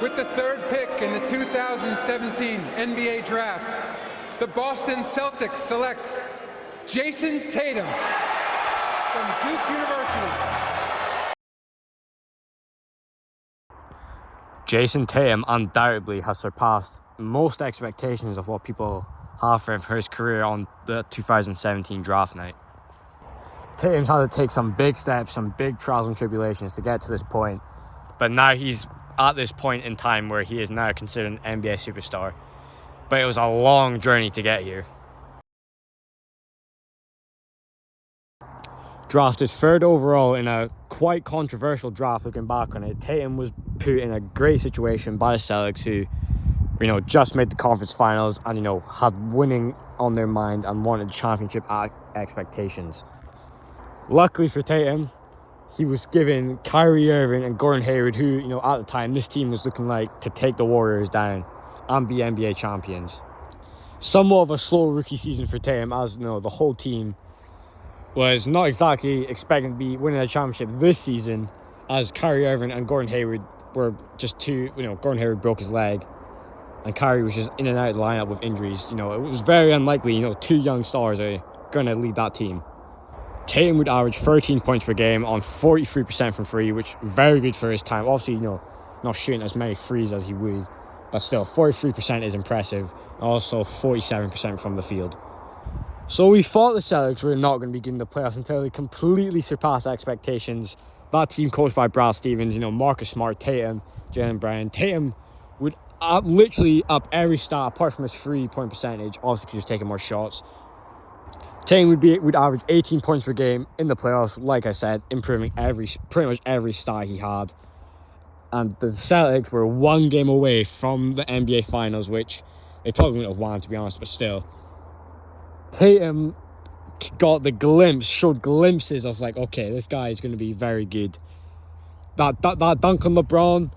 With the third pick in the 2017 NBA Draft, the Boston Celtics select Jayson Tatum from Duke University. Jayson Tatum undoubtedly has surpassed most expectations of what people have for him for his career on the 2017 draft night. Tatum's had to take some big steps, some big trials and tribulations to get to this point, but now he's at this point in time where he is now considered an NBA superstar. But it was a long journey to get here. Drafted third overall in a quite controversial draft looking back on it, Tatum was put in a great situation by the Celtics, who, just made the conference finals and, had winning on their mind and wanted championship expectations. Luckily for Tatum, he was given Kyrie Irving and Gordon Hayward, who, at the time, this team was looking like to take the Warriors down and be NBA champions. Somewhat of a slow rookie season for Tatum, as, the whole team was not exactly expecting to be winning a championship this season, as Kyrie Irving and Gordon Hayward were just too, Gordon Hayward broke his leg, and Kyrie was just in and out of the lineup with injuries. It was very unlikely, two young stars are going to lead that team. Tatum would average 13 points per game on 43% from free, which very good for his time. Obviously, not shooting as many threes as he would, but still, 43% is impressive. Also, 47% from the field. So we thought the Celtics were not going to be getting the playoffs until they completely surpassed expectations. That team coached by Brad Stevens, Marcus Smart, Tatum, Jaylen Brown. Tatum would literally up every stat apart from his 3-point percentage, obviously because he was taking more shots. Tatum would average 18 points per game in the playoffs, like I said, improving pretty much every stat he had. And the Celtics were one game away from the NBA Finals, which they probably wouldn't have won, to be honest, but still. Tatum showed glimpses of okay, this guy is going to be very good. That dunk on LeBron,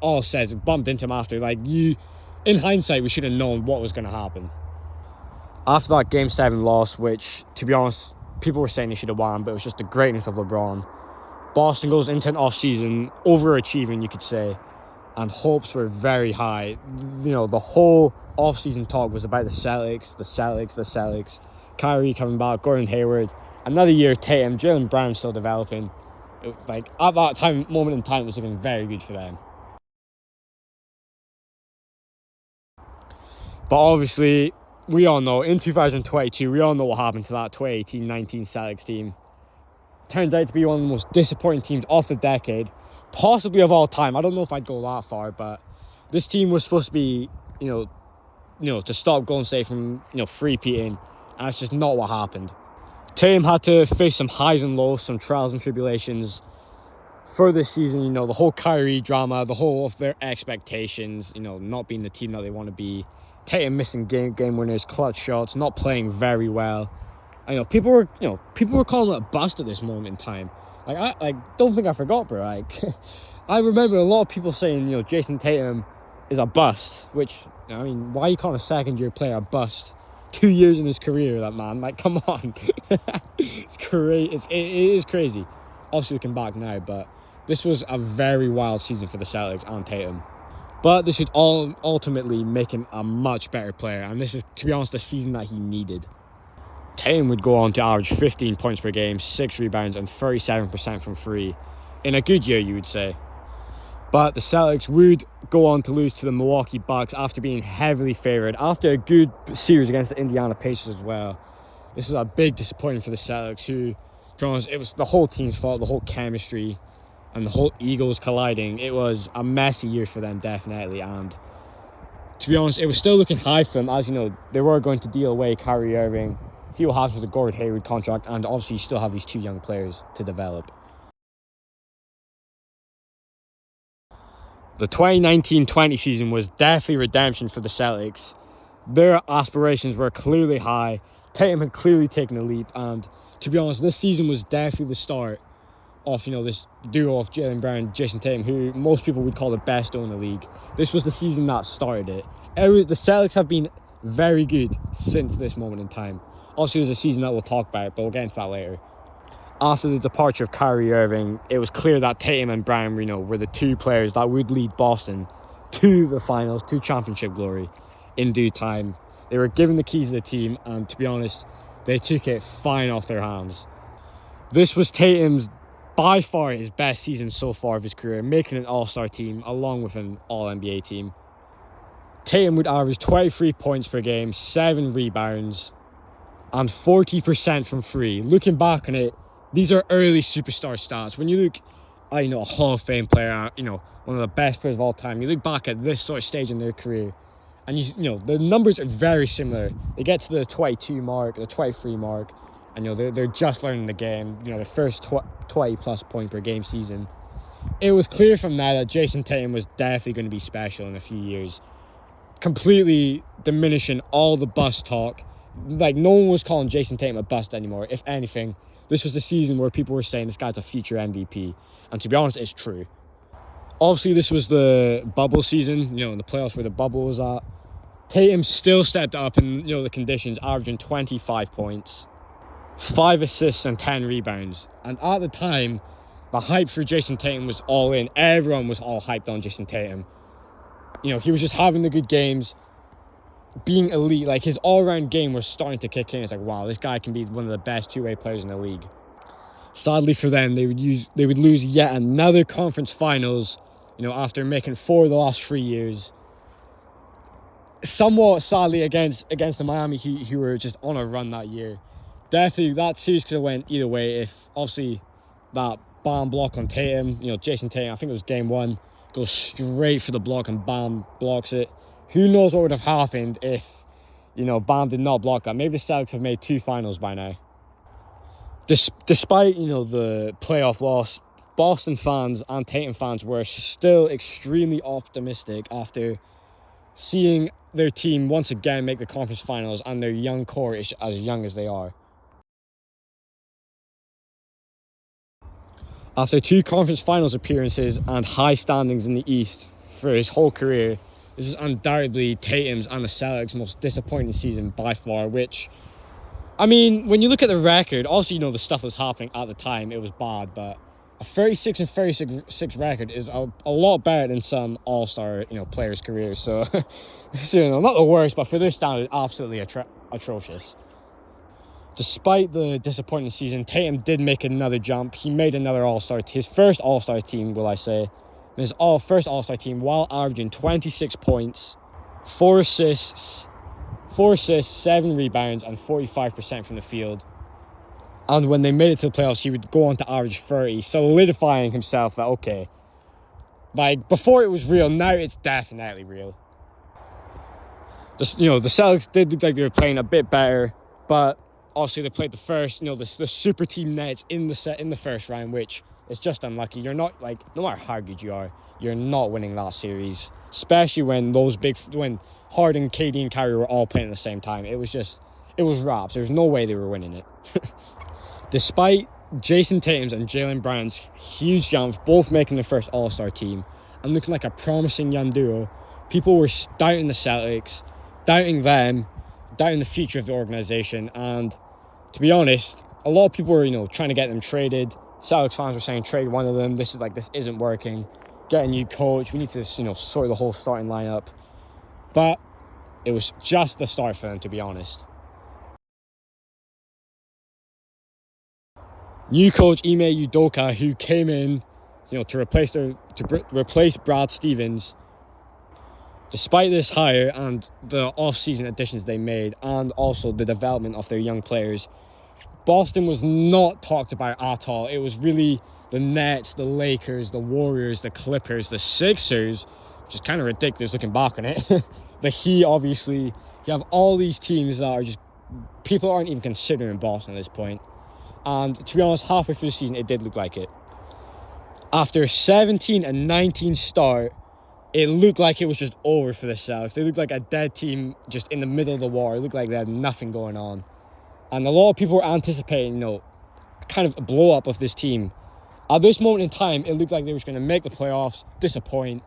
all says it bumped into him after. In hindsight, we should have known what was going to happen. After that Game 7 loss, which, to be honest, people were saying they should have won, but it was just the greatness of LeBron, Boston goes into an off-season overachieving, you could say, and hopes were very high. The whole off-season talk was about the Celtics. Kyrie coming back, Gordon Hayward. Another year, Tatum, Jaylen Brown still developing. At that moment in time, it was looking very good for them. But obviously, we all know, in 2022, we all know what happened to that 2018-19 Celtics team. Turns out to be one of the most disappointing teams of the decade, possibly of all time. I don't know if I'd go that far, but this team was supposed to be, to stop Golden State from, three-peating, and that's just not what happened. Tatum had to face some highs and lows, some trials and tribulations for this season. The whole Kyrie drama, the whole of their expectations, not being the team that they want to be. Tatum missing game winners, clutch shots, not playing very well. I know people were calling it a bust at this moment in time. I don't think I forgot, bro. I remember a lot of people saying, Jayson Tatum is a bust, which, why are you calling a second-year player a bust? 2 years in his career, that man. Come on. It's crazy. It is crazy. Obviously, looking back now, but this was a very wild season for the Celtics and Tatum. But this should ultimately make him a much better player, and this is, to be honest, the season that he needed. Tatum would go on to average 15 points per game, 6 rebounds, and 37% from free. In a good year, you would say. But the Celtics would go on to lose to the Milwaukee Bucks after being heavily favoured, after a good series against the Indiana Pacers as well. This was a big disappointment for the Celtics, who, to be honest, it was the whole team's fault, the whole chemistry, and the whole egos colliding. It was a messy year for them, definitely, and to be honest, it was still looking high for them, as they were going to deal away Kyrie Irving, see what happens with the Gordon Hayward contract, and obviously you still have these two young players to develop. The 2019-20 season was definitely redemption for the Celtics. Their aspirations were clearly high. Tatum had clearly taken a leap, and to be honest, this season was definitely the start of, this duo of Jaylen Brown and Jayson Tatum, who most people would call the best duo in the league. This was the season that started it. The Celtics have been very good since this moment in time. Obviously, it was a season that we'll talk about, but we'll get into that later. after the departure of Kyrie Irving, it was clear that Tatum and Brown, were the two players that would lead Boston to the finals, to championship glory in due time. They were given the keys of the team, and to be honest, they took it fine off their hands. This was Tatum's, by far, his best season so far of his career, making an all-star team along with an all-NBA team. Tatum would average 23 points per game, 7 rebounds, and 40% from free. Looking back on it, these are early superstar stats. When you look at, a Hall of Fame player, one of the best players of all time, you look back at this sort of stage in their career, and the numbers are very similar. They get to the 22 mark, the 23 mark, and they're just learning the game. The first 20 plus point per game season. It was clear from that Jayson Tatum was definitely going to be special in a few years, completely diminishing all the bust talk. Like, no one was calling Jayson Tatum a bust anymore. If anything, this was the season where people were saying this guy's a future MVP, and to be honest, it's true. Obviously, this was the bubble season, in the playoffs where the bubble was at. Tatum still stepped up in, the conditions, averaging 25 points, 5 assists and 10 rebounds. And at the time, the hype for Jayson Tatum was all in. Everyone was all hyped on Jayson Tatum. He was just having the good games, being elite. Like, his all-around game was starting to kick in. It's like, wow, this guy can be one of the best two-way players in the league. Sadly for them, they would lose yet another conference finals, after making 4 of the last 3 years. Somewhat sadly against the Miami Heat, who were just on a run that year. Definitely that series could have went either way if, obviously, that Bam block on Tatum, Jayson Tatum, I think it was game 1, goes straight for the block and Bam blocks it. Who knows what would have happened if, Bam did not block that. Maybe the Celtics have made 2 finals by now. Despite, the playoff loss, Boston fans and Tatum fans were still extremely optimistic after seeing their team once again make the conference finals and their young core is as young as they are. After 2 conference finals appearances and high standings in the East for his whole career, this is undoubtedly Tatum's and the Celtics' most disappointing season by far, which, I mean, when you look at the record, obviously, the stuff that was happening at the time, it was bad, but a 36-36 record is a lot better than some all-star, players' careers. So, not the worst, but for this standard, absolutely atrocious. Despite the disappointing season, Tatum did make another jump. He made another all-star, his first all-star team, will I say. His first all-star team, while averaging 26 points, 4 assists, 7 rebounds, and 45% from the field. And when they made it to the playoffs, he would go on to average 30, solidifying himself that, okay, like, before it was real, now it's definitely real. The Celtics did look like they were playing a bit better, but obviously they played the first, the super team Nets in the first round, which is just unlucky. You're not, like, no matter how good you are, you're not winning that series, especially when when Harden, KD, and Kyrie were all playing at the same time. It was wraps. There's no way they were winning it. Despite Jayson Tatum's and Jaylen Brown's huge jumps, both making the first All-Star team and looking like a promising young duo, people were doubting the Celtics, doubting them, doubting the future of the organization. And to be honest, a lot of people were, trying to get them traded. Celtics fans were saying, trade one of them. This isn't working. Get a new coach. We need to, sort the whole starting lineup. But it was just the start for them, to be honest. New coach Ime Udoka, who came in, to replace Brad Stevens. Despite this hire and the off-season additions they made, and also the development of their young players, Boston was not talked about at all. It was really the Nets, the Lakers, the Warriors, the Clippers, the Sixers, which is kind of ridiculous looking back on it. The Heat, obviously. You have all these teams that are just, people aren't even considering Boston at this point. And to be honest, halfway through the season, it did look like it. After a 17-19 start, it looked like it was just over for the Celtics. They looked like a dead team just in the middle of the war. It looked like they had nothing going on. And a lot of people were anticipating, kind of a blow-up of this team. At this moment in time, it looked like they were just going to make the playoffs, disappoint,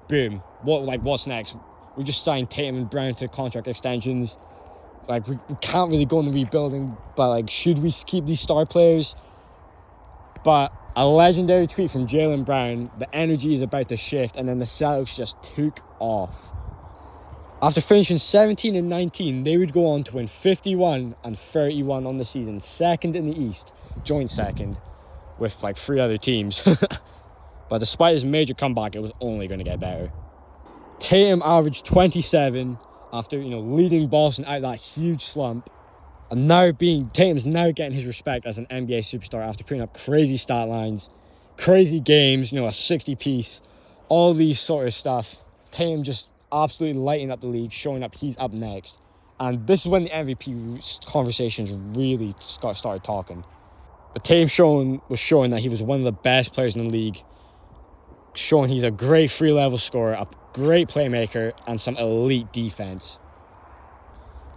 boom. What's next? We just signed Tatum and Brown to contract extensions. We can't really go in the rebuilding, but, should we keep these star players? But a legendary tweet from Jaylen Brown, the energy is about to shift, and then the Celtics just took off. After finishing 17 and 19, they would go on to win 51 and 31 on the season, second in the East, joint second, with like 3 other teams. But despite his major comeback, it was only going to get better. Tatum averaged 27 after, leading Boston out of that huge slump. And Tatum's now getting his respect as an NBA superstar after putting up crazy stat lines, crazy games, a 60-piece, all these sort of stuff. Tatum just absolutely lighting up the league, showing up he's up next. And this is when the MVP conversations really started talking. But Tatum was showing that he was one of the best players in the league, showing he's a great free-level scorer, a great playmaker, and some elite defense.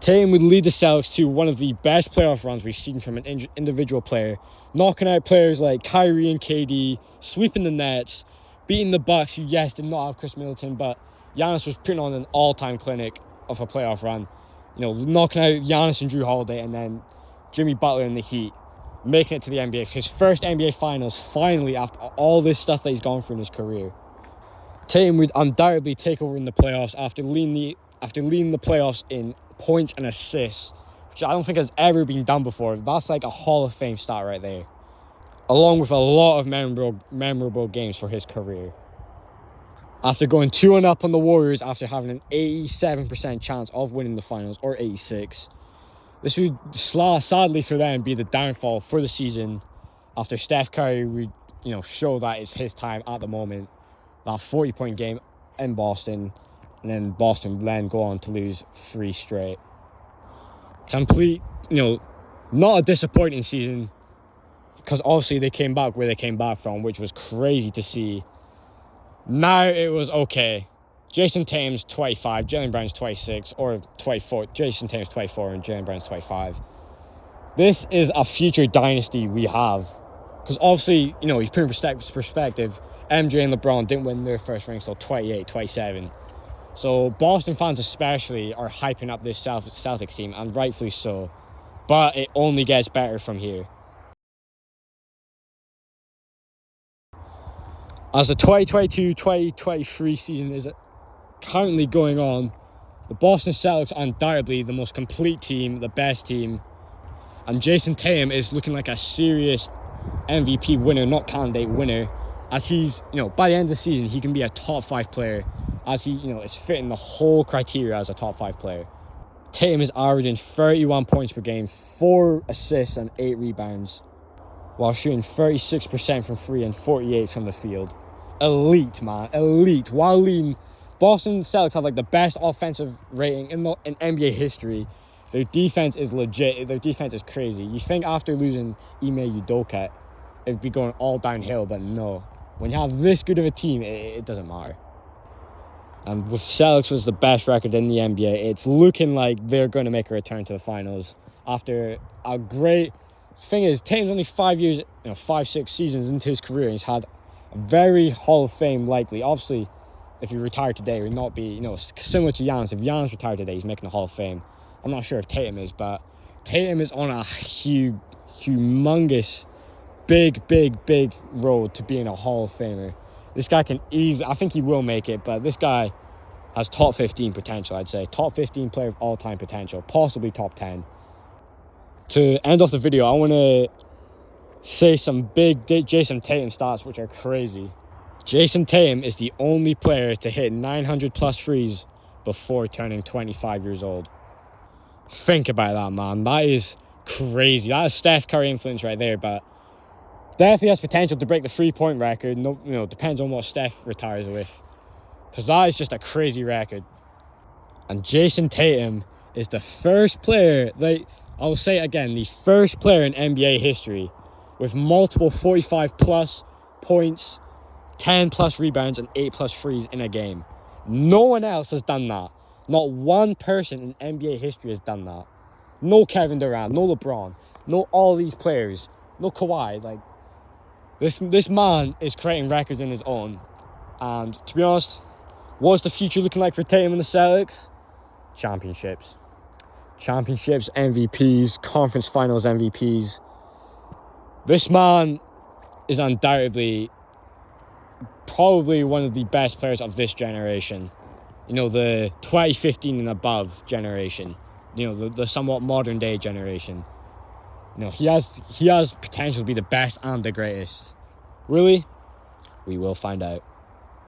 Tatum would lead the Celtics to one of the best playoff runs we've seen from an individual player, knocking out players like Kyrie and KD, sweeping the Nets, beating the Bucks, who, yes, did not have Chris Middleton, but Giannis was putting on an all-time clinic of a playoff run. Knocking out Giannis and Drew Holiday, and then Jimmy Butler in the Heat, making it to the NBA. His first NBA Finals, finally, after all this stuff that he's gone through in his career. Tatum would undoubtedly take over in the playoffs after leading the playoffs in points and assists, which I don't think has ever been done before. That's like a Hall of Fame stat right there, along with a lot of memorable games for his career. After going 2-up on the Warriors after having an 87% chance of winning the finals, or 86, this would sadly for them be the downfall for the season after Steph Curry would, show that it's his time at the moment. That 40-point game in Boston, and then Boston would then go on to lose 3 straight. Complete, not a disappointing season, because obviously they came back where they came back from, which was crazy to see. Now it was okay. Jayson Tatum's 25, Jaylen Brown's 26, or 24. Jayson Tatum's 24 and Jaylen Brown's 25. This is a future dynasty we have. Because obviously, you put in perspective, MJ and LeBron didn't win their first ring until 28, 27. So Boston fans especially are hyping up this Celtics team, and rightfully so. But it only gets better from here. As the 2022-2023 season is currently going on, the Boston Celtics are undoubtedly the most complete team, the best team. And Jayson Tatum is looking like a serious MVP winner, not candidate winner, as he's, by the end of the season, he can be a top 5 player, as he, is fitting the whole criteria as a top 5 player. Tatum is averaging 31 points per game, 4 assists and 8 rebounds, while shooting 36% from 3 and 48% from the field. Elite, man. Elite. While leading, Boston Celtics have like the best offensive rating in NBA history. Their defense is legit. Their defense is crazy. You think after losing Ime Udoka, it'd be going all downhill, but no. When you have this good of a team, it doesn't matter. And with Celtics was the best record in the NBA, it's looking like they're going to make a return to the finals after a great... Thing is, Tatum's only 5 years, 5-6 seasons into his career, and he's had a very Hall of Fame likely. Obviously, if he retired today, it would not be, similar to Giannis. If Giannis retired today, he's making the Hall of Fame. I'm not sure if Tatum is, but Tatum is on a humongous, big road to being a Hall of Famer. This guy can I think he will make it, but this guy has top 15 potential, I'd say. Top 15 player of all-time potential, possibly top 10. To end off the video, I want to say some big Jayson Tatum stats, which are crazy. Jayson Tatum is the only player to hit 900 plus threes before turning 25 years old. Think about that, man. That is crazy. That is Steph Curry influence right there, but definitely has potential to break the 3-point record. No, depends on what Steph retires with, because that is just a crazy record. And Jayson Tatum is the first player, I'll say it again, the first player in NBA history with multiple 45 plus points, 10 plus rebounds, and 8 plus threes in a game. No one else has done that. Not one person in NBA history has done that. No Kevin Durant, no LeBron, no all these players, no Kawhi. Like, this man is creating records in his own. And to be honest, what's the future looking like for Tatum and the Celtics? Championships, MVPs, conference finals MVPs. This man is undoubtedly probably one of the best players of this generation. You know, the 2015 and above generation. You know, the somewhat modern day generation. You know, he has potential to be the best and the greatest. Really? We will find out.